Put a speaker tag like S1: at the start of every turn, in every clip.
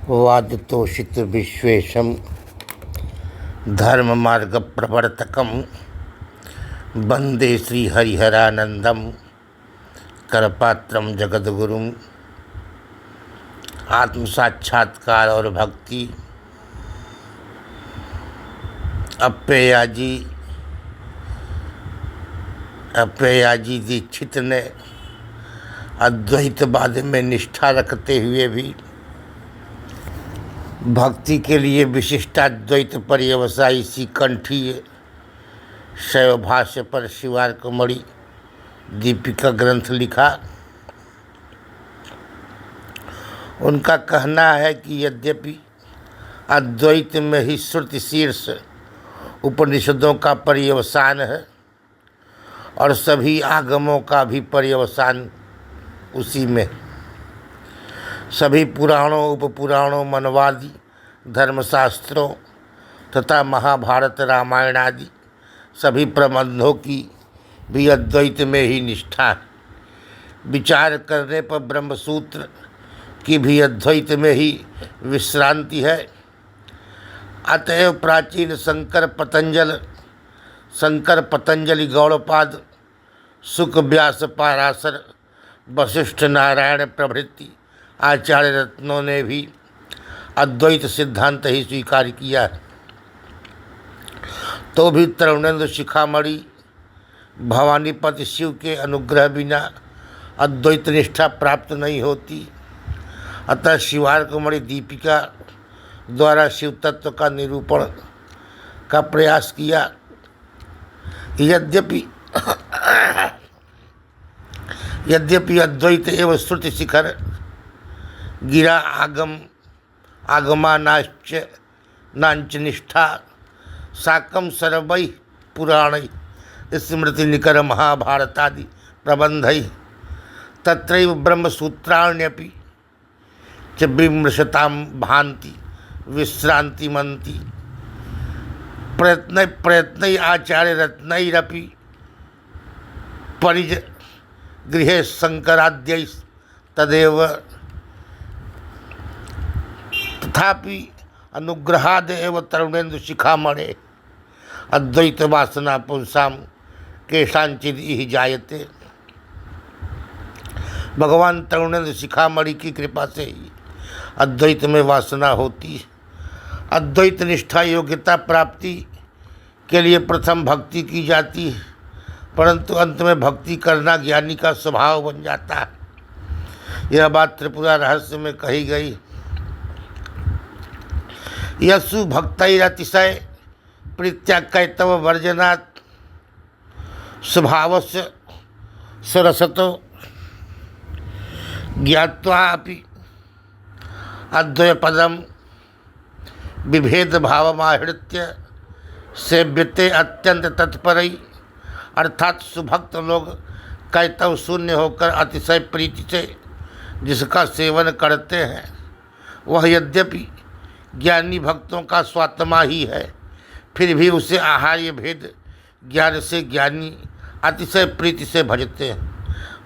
S1: वाजतोषित विश्वेशम धर्म मार्ग प्रवर्तकम वंदे श्री हरिहरानंदम करपात्रम जगद्गुरुम। आत्म साक्षात्कार और भक्ति। अप्पय्याजी दीक्षित ने अद्वैतवाद में निष्ठा रखते हुए भी भक्ति के लिए विशिष्टाद्वैत पर्यवसायी श्रीकंठीय शैव भाष्य पर शिवार्कमणि दीपिका ग्रंथ लिखा। उनका कहना है कि यद्यपि अद्वैत में ही श्रुति शीर्ष उपनिषदों का पर्यवसान है और सभी आगमों का भी पर्यवसान उसी में। सभी पुराणों उपपुराणों मनवादि धर्मशास्त्रों तथा महाभारत रामायण आदि सभी प्रबंधों की भी अद्वैत में ही निष्ठा है। विचार करने पर ब्रह्मसूत्र की भी अद्वैत में ही विश्रांति है। अतएव प्राचीन शंकर पतंजलि गौड़पाद शुक व्यास पाराशर वशिष्ठ नारायण प्रभृति आचार्य रत्नों ने भी अद्वैत सिद्धांत ही स्वीकार किया है। तो भी तरुणेंद्र शिखामणि भवानीपति शिव के अनुग्रह बिना अद्वैत निष्ठा प्राप्त नहीं होती। अतः शिवार्कमणि दीपिका द्वारा शिव तत्व का निरूपण का प्रयास किया। यद्यपि अद्वैत एवं श्रुति शिखर गिरा आगमानाश्च नांच निष्ठा साकम सर्वैः पुराणैः स्मृति निकर महाभारतादि प्रबंधैः तत्रैव ब्रह्मसूत्राण्यपि च विमृशतां भान्ति विश्रांतिमन्ति प्रयत्नै आचार्य रत्नैरपि परिगृहे शंकराद्यै तदेव तथापि अनुग्रहाद एव तरुणेंद्र शिखामणे अद्वैत वासना पुंसां केषांचिद् इह जायते। भगवान तरुणेंद्र शिखामणि की कृपा से ही अद्वैत में वासना होती है। अद्वैत निष्ठा योग्यता प्राप्ति के लिए प्रथम भक्ति की जाती है, परंतु अंत में भक्ति करना ज्ञानी का स्वभाव बन जाता है। यह बात त्रिपुरा रहस्य में कही गई। यस्सु भक्तैरतिशय प्रीत्या कैतव वर्जनात् स्वभावस्य सरसतो ज्ञात्वा अपि अद्वैपदं विभेद भावमाहृत्य सेव्यते अत्यंत तत्परै। अर्थात सुभक्त लोग कैतव शून्य होकर अतिशय प्रीति से जिसका सेवन करते हैं, वह यद्यपि ज्ञानी भक्तों का स्वात्मा ही है, फिर भी उसे आहार्य भेद ज्ञान से ज्ञानी अतिशय प्रीति से भजते हैं।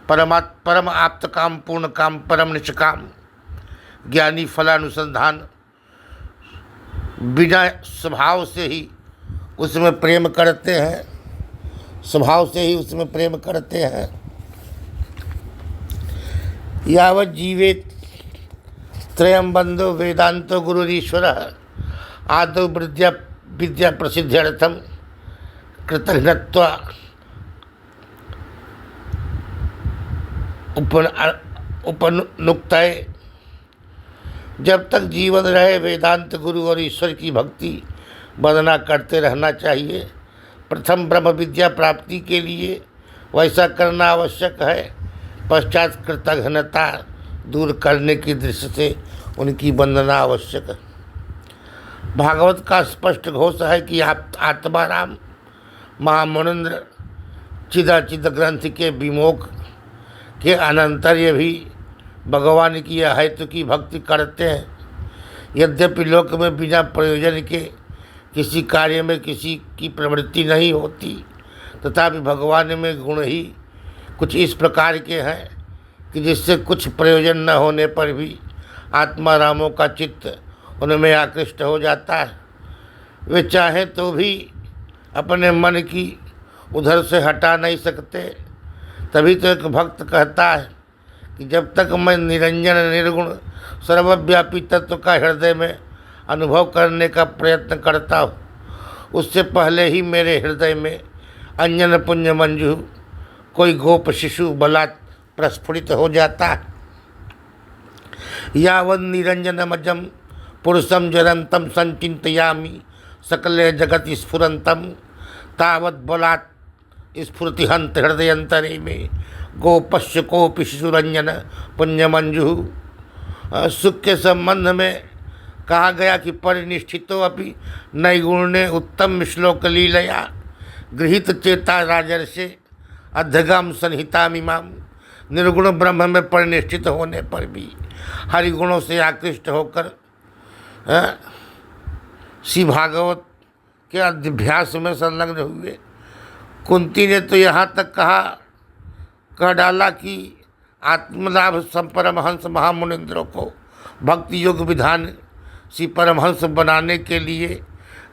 S1: परम आप्त काम पूर्ण काम परम निष्काम ज्ञानी फलानुसंधान बिना स्वभाव से ही उसमें प्रेम करते हैं। यावत् जीवेत त्रयं बंधो वेदांतो गुरुरीश्वरः आदौ विद्या प्रसिद्ध्यर्थम कृतघ्नत्वा उपनुक्तये। जब तक जीवन रहे वेदांत गुरु और ईश्वर की भक्ति वंदना करते रहना चाहिए। प्रथम ब्रह्म विद्या प्राप्ति के लिए वैसा करना आवश्यक है। पश्चात कृतघ्नता दूर करने की दृष्टि से उनकी वंदना आवश्यक है। भागवत का स्पष्ट घोष है कि आत्माराम महामुनिंद्र चिदाचिद ग्रंथ के विमोख के अनंतर्य भी भगवान की हेतु की भक्ति करते हैं। यद्यपि लोक में बिना प्रयोजन के किसी कार्य में किसी की प्रवृत्ति नहीं होती, तथापि भगवान में गुण ही कुछ इस प्रकार के हैं कि जिससे कुछ प्रयोजन न होने पर भी आत्मा रामों का चित्त उनमें आकृष्ट हो जाता है। वे चाहें तो भी अपने मन की उधर से हटा नहीं सकते। तभी तो एक भक्त कहता है कि जब तक मैं निरंजन निर्गुण सर्वव्यापी तत्व का हृदय में अनुभव करने का प्रयत्न करता हूँ, उससे पहले ही मेरे हृदय में अंजन पुंज मंजू कोई गोप शिशु बलात् प्रस्फुटित हो जाता है। यावन् निरंजनमजं पुरुषं जरन्तं संचिन्तयामि सकले जगति स्फुरन्तं तावत् बलात् स्फुरति हन्त हृदयंतरे में गोपश्य कोपि शिशुरंजन पुण्यमंजु। सुख के संबंध में कहा गया कि परिनिष्ठितो अपि नैगुण्ये उत्तम श्लोक लीलया गृहीत चेता राजर्षे अध्यगाम संहितामिमाम। निर्गुण ब्रह्म में परिनिष्ठित होने पर भी हरिगुणों से आकृष्ट होकर श्री भागवत के अभ्यास में संलग्न हुए। कुंती ने तो यहाँ तक कह डाला कि आत्मलाभ परमहंस महामुनिंद्रों को भक्ति योग विधान श्री परमहंस बनाने के लिए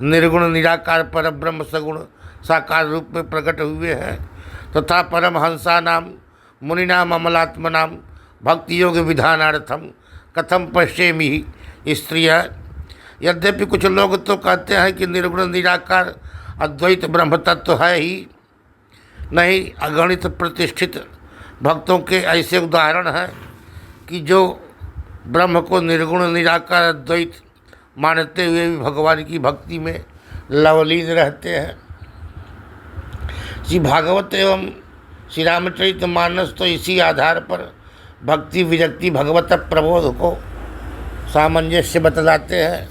S1: निर्गुण निराकार पर ब्रह्म सगुण साकार रूप में प्रकट हुए हैं तथा परमहंसा नाम मुनिनाम अमलात्मनाम भक्ति योग विधानार्थम कथम पश्येमि स्त्रिय। यद्यपि कुछ लोग तो कहते हैं कि निर्गुण निराकार अद्वैत ब्रह्म तत्व है ही नहीं, अगणित प्रतिष्ठित भक्तों के ऐसे उदाहरण हैं कि जो ब्रह्म को निर्गुण निराकार अद्वैत मानते हुए भी भगवान की भक्ति में लवलीन रहते हैं। श्री भागवत एवं श्री रामचरित मानस तो इसी आधार पर भक्ति विरक्ति भगवत प्रबोध को सामंजस्य बतलाते हैं।